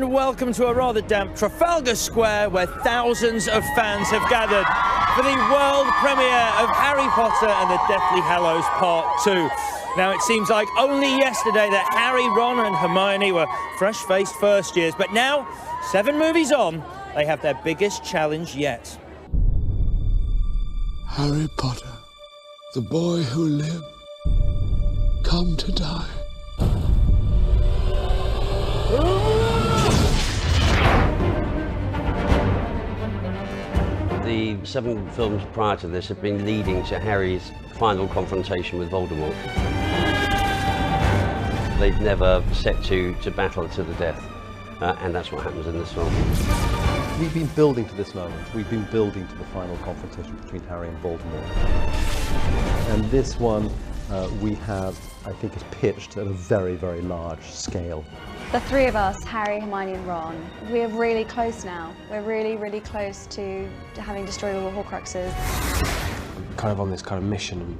and welcome to a rather damp Trafalgar Square where thousands of fans have gathered for the world premiere of Harry Potter and the Deathly Hallows Part 2. Now, it seems like only yesterday that Harry, Ron and Hermione were fresh-faced first years, but now, 7 movies on, they have their biggest challenge yet. Harry Potter, the boy who lived, come to die. The 7 films prior to this have been leading to Harry's final confrontation with Voldemort. They've never set to battle to the death, and that's what happens in this film. We've been building to this moment. We've been building to the final confrontation between Harry and Voldemort. And this one we have, I think, is pitched at a very, very large scale. The 3 of us, Harry, Hermione and Ron, we're really close now. We're really, really close to having destroyed all the Horcruxes. We're kind of on this kind of mission, and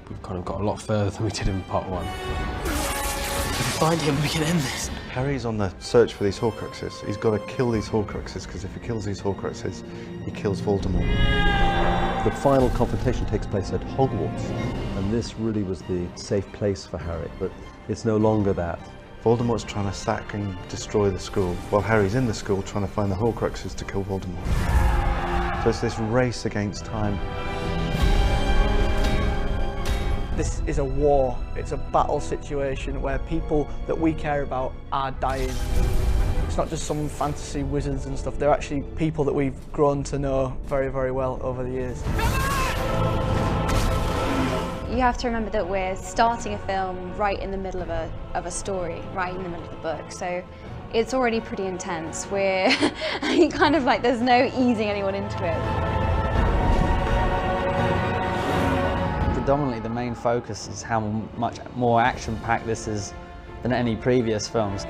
we've kind of got a lot further than we did in part 1. If we find him, we can end this. Harry's on the search for these Horcruxes. He's got to kill these Horcruxes, because if he kills these Horcruxes, he kills Voldemort. The final confrontation takes place at Hogwarts, and this really was the safe place for Harry, but it's no longer that. Voldemort's trying to sack and destroy the school, while Harry's in the school trying to find the Horcruxes to kill Voldemort. So it's this race against time. This is a war. It's a battle situation where people that we care about are dying. It's not just some fantasy wizards and stuff. They're actually people that we've grown to know very, very well over the years. You have to remember that we're starting a film right in the middle of a story, right in the middle of the book. So it's already pretty intense. We're kind of like, there's no easing anyone into it. Predominantly the main focus is how much more action-packed this is than any previous films.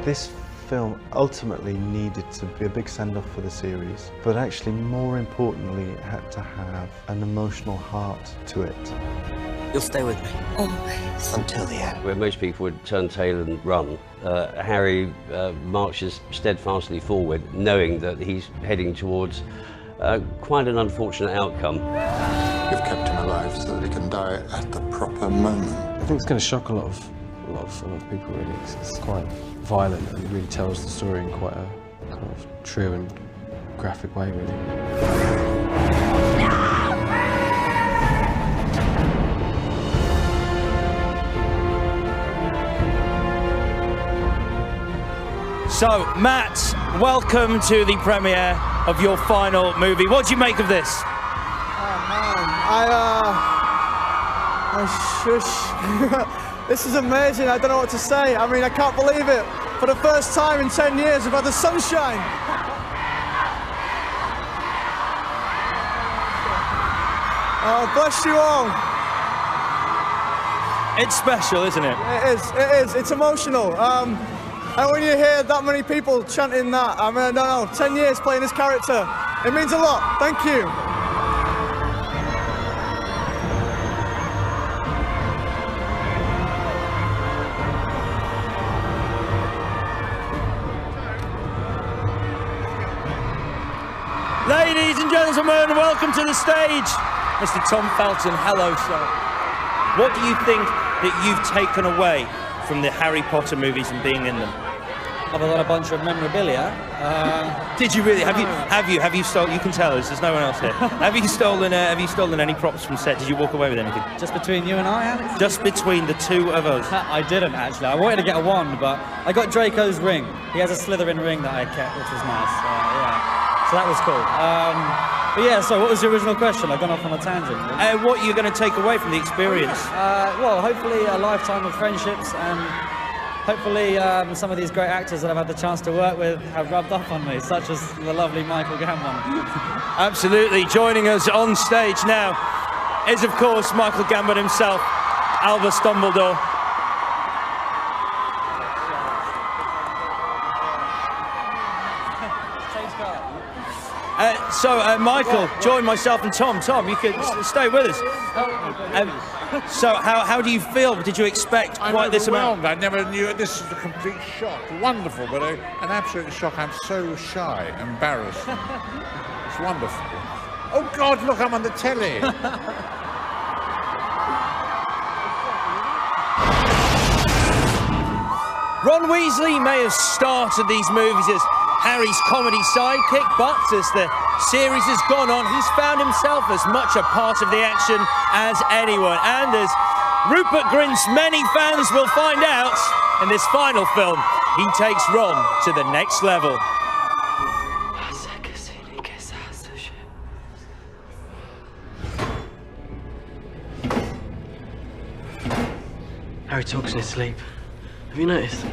This film ultimately needed to be a big send-off for the series, but actually more importantly it had to have an emotional heart to it. You'll stay with me. Always. Until the end. Where most people would turn tail and run, Harry marches steadfastly forward, knowing that he's heading towards quite an unfortunate outcome. You've kept him alive so that he can die at the proper moment. I think it's going to shock a lot of people, really, 'cause it's quite violent and really tells the story in quite a kind of true and graphic way, really. So, Matt, welcome to the premiere of your final movie. What do you make of this? Oh man, shush. This is amazing. I don't know what to say. I mean, I can't believe it. For the first time in 10 years, we've had the sunshine. Oh, bless you all. It's special, isn't it? It is. It's emotional. And when you hear that many people chanting that, I mean, I don't know, 10 years playing this character, it means a lot. Thank you. Ladies and gentlemen, welcome to the stage, Mr. Tom Felton. Hello, sir. What do you think that you've taken away from the Harry Potter movies and being in them? I've got a bunch of memorabilia. Did you really? Have you stolen? You can tell us. There's no one else here. Have you stolen any props from set? Did you walk away with anything? Just between you and I, Alex? Just between the 2 of us. I didn't, actually. I wanted to get a wand, but I got Draco's ring. He has a Slytherin ring that I kept, which was nice. Yeah. So that was cool. But yeah, so what was the original question? I've gone off on a tangent. What are you going to take away from the experience? Well, hopefully a lifetime of friendships, and hopefully some of these great actors that I've had the chance to work with have rubbed off on me, such as the lovely Michael Gambon. Absolutely. Joining us on stage now is, of course, Michael Gambon himself, Albus Dumbledore. So, Michael, join myself and Tom. Tom, you can stay with us. So, how do you feel? Did you expect quite this amount? I never knew it. This is a complete shock. Wonderful, but an absolute shock. I'm so shy, embarrassed. It's wonderful. Oh, God, look, I'm on the telly. Ron Weasley may have started these movies as Harry's comedy sidekick, but as the series has gone on, he's found himself as much a part of the action as anyone. And as Rupert Grint's many fans will find out, in this final film, he takes Ron to the next level. Harry talks in his sleep. Have you noticed?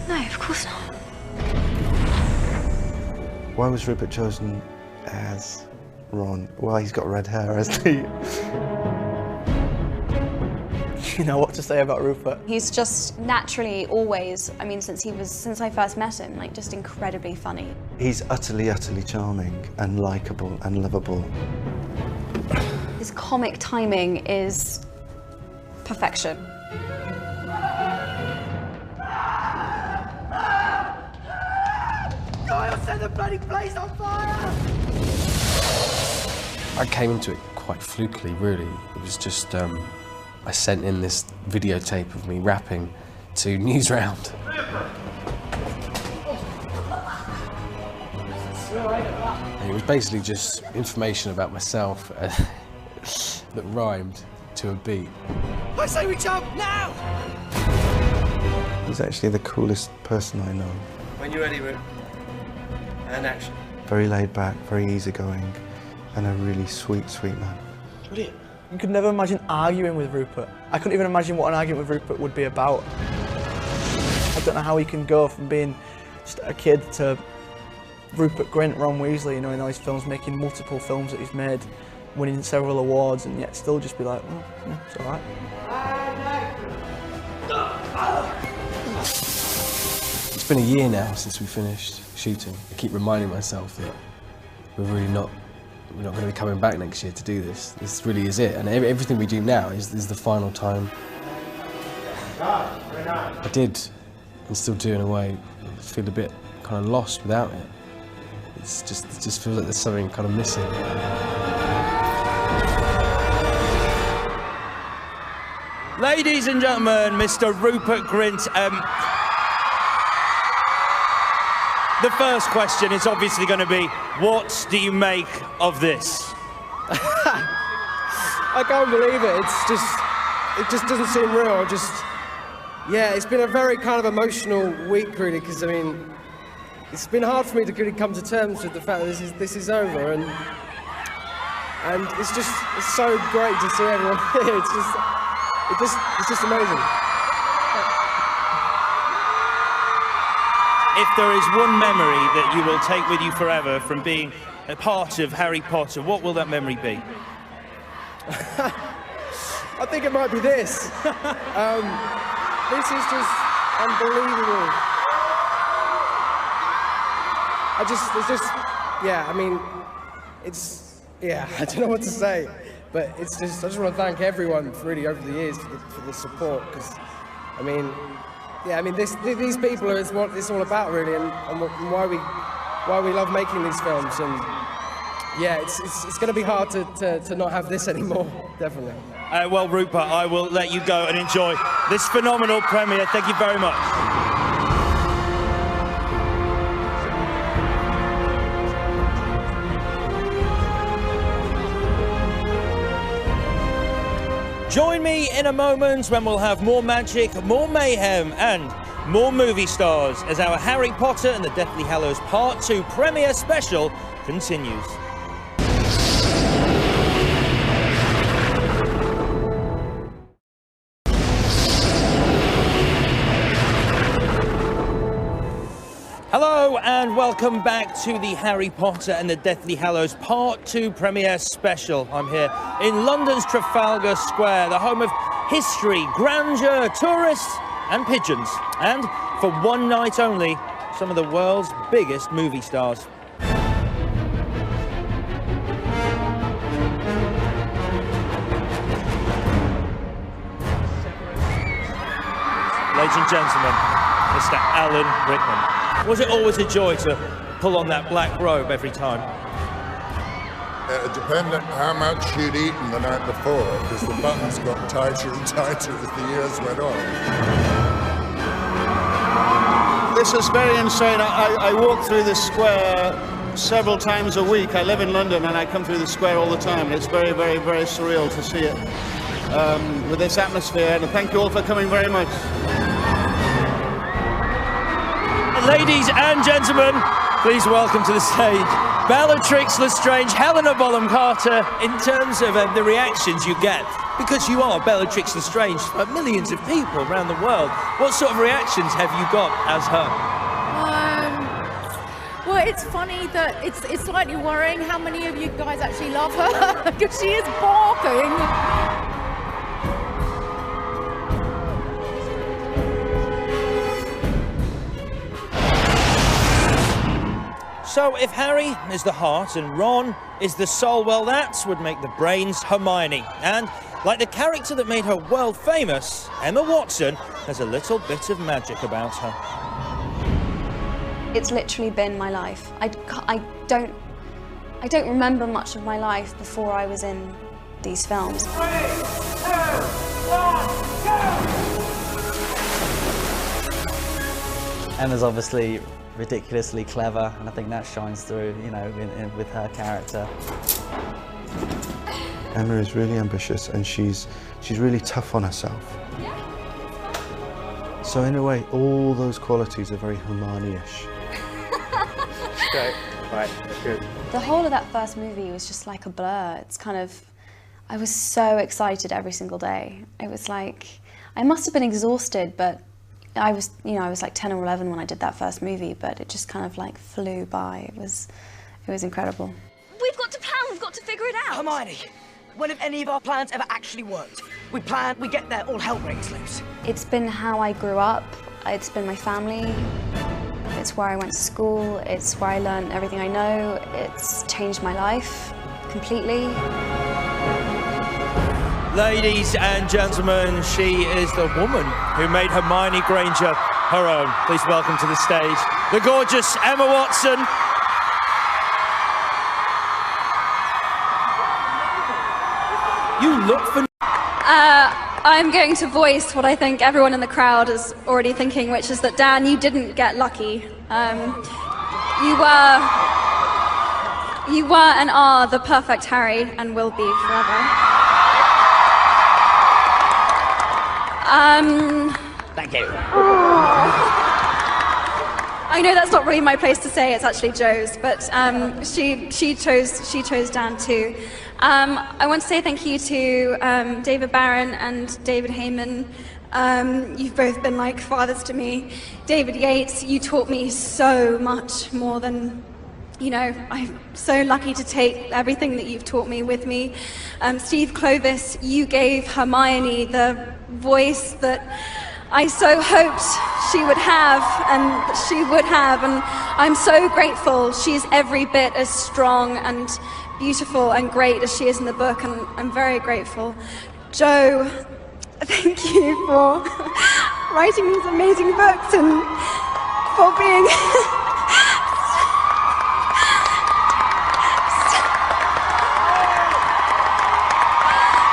No, of course not. Why was Rupert chosen as Ron? Well, he's got red hair, hasn't he? You know what to say about Rupert. He's just naturally always, I mean, since I first met him, like, just incredibly funny. He's utterly, utterly charming and likeable and lovable. His comic timing is perfection. I'll set the bloody place on fire! I came into it quite flukily, really. It was just, I sent in this videotape of me rapping to Newsround. And it was basically just information about myself that rhymed to a beat. I say we jump now! He's actually the coolest person I know. When you're ready, Rupert. And action. Very laid back, very easygoing, and a really sweet, sweet man. Brilliant. You could never imagine arguing with Rupert. I couldn't even imagine what an argument with Rupert would be about. I don't know how he can go from being just a kid to Rupert Grint, Ron Weasley, you know, in all his films, making multiple films that he's made, winning several awards, and yet still just be like, oh, yeah, it's all right. It's been a year now since we finished shooting. I keep reminding myself that we're not going to be coming back next year to do this. This really is it, and everything we do now is the final time. I did, and still do in a way, feel a bit kind of lost without it. It just feels like there's something kind of missing. Ladies and gentlemen, Mr. Rupert Grint. The first question is obviously going to be, what do you make of this? I can't believe it. It just doesn't seem real. Yeah, it's been a very kind of emotional week, really, because I mean, it's been hard for me to really come to terms with the fact that this is over, and it's so great to see everyone here. It's just amazing. If there is one memory that you will take with you forever from being a part of Harry Potter, what will that memory be? I think it might be this. This is just unbelievable. I don't know what to say, but I just want to thank everyone really over the years for the support, because, I mean, these people are what it's all about, really, and why we love making these films. And yeah, it's going to be hard to not have this anymore, definitely. Well, Rupert, I will let you go and enjoy this phenomenal premiere. Thank you very much. Join me in a moment when we'll have more magic, more mayhem, and more movie stars as our Harry Potter and the Deathly Hallows Part 2 premiere special continues. Hello and welcome back to the Harry Potter and the Deathly Hallows Part 2 premiere special. I'm here in London's Trafalgar Square, the home of history, grandeur, tourists and pigeons. And for one night only, some of the world's biggest movie stars. ladies and gentlemen, Mr. Alan Rickman. Was it always a joy to pull on that black robe every time? It depended how much you'd eaten the night before, because the buttons got tighter and tighter as the years went on. This is very insane. I walk through this square several times a week. I live in London and I come through the square all the time. It's very, very, very surreal to see it with this atmosphere. And thank you all for coming very much. Ladies and gentlemen, please welcome to the stage Bellatrix Lestrange, Helena Bonham Carter. In terms of the reactions you get, because you are Bellatrix Lestrange for millions of people around the world, what sort of reactions have you got as her? Well, it's funny that it's slightly worrying how many of you guys actually love her, because she is barking. So if Harry is the heart and Ron is the soul, well, that would make the brains Hermione. And like the character that made her world famous, Emma Watson has a little bit of magic about her. It's literally been my life. I don't remember much of my life before I was in these films. 3, 2, 1, go! Emma's obviously ridiculously clever, and I think that shines through, you know, with her character. Emma is really ambitious and she's really tough on herself. So in a way, all those qualities are very Hermione-ish. Great. Right, good. The whole of that first movie was just like a blur. It's kind of, I was so excited every single day. It was like, I must have been exhausted, but I was, you know, I was like 10 or 11 when I did that first movie, but it just kind of like flew by. It was incredible. We've got to plan, we've got to figure it out. Hermione, when have any of our plans ever actually worked? We plan, we get there, all hell breaks loose. It's been how I grew up. It's been my family. It's where I went to school. It's where I learned everything I know. It's changed my life completely. Ladies and gentlemen, she is the woman who made Hermione Granger her own. Please welcome to the stage the gorgeous Emma Watson. You look for... I'm going to voice what I think everyone in the crowd is already thinking, which is that, Dan, you didn't get lucky. You were and are the perfect Harry and will be forever. Thank you. I know that's not really my place to say, it's actually Joe's, but she chose Dan too. I want to say thank you to David Barron and David Heyman. You've both been like fathers to me. David Yates, you taught me so much more than, you know, I'm so lucky to take everything that you've taught me with me. Steve Clovis, you gave Hermione the voice that I so hoped she would have, and she would have, and I'm so grateful. She's every bit as strong and beautiful and great as she is in the book, and I'm very grateful. Joe, thank you for writing these amazing books and for being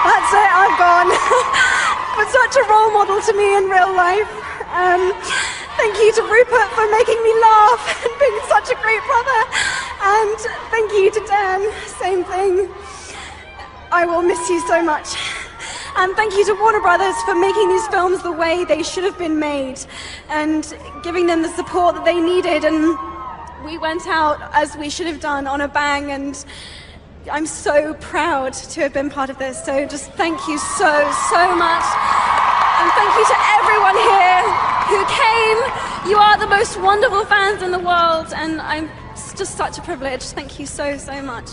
That's it, I've gone. But such a role model to me in real life. Thank you to Rupert for making me laugh and being such a great brother. And thank you to Dan, same thing. I will miss you so much. And thank you to Warner Brothers for making these films the way they should have been made and giving them the support that they needed. And we went out as we should have done, on a bang, and I'm so proud to have been part of this. So just thank you so much. And thank you to everyone here who came. You are the most wonderful fans in the world, and it's just such a privilege. Thank you so much.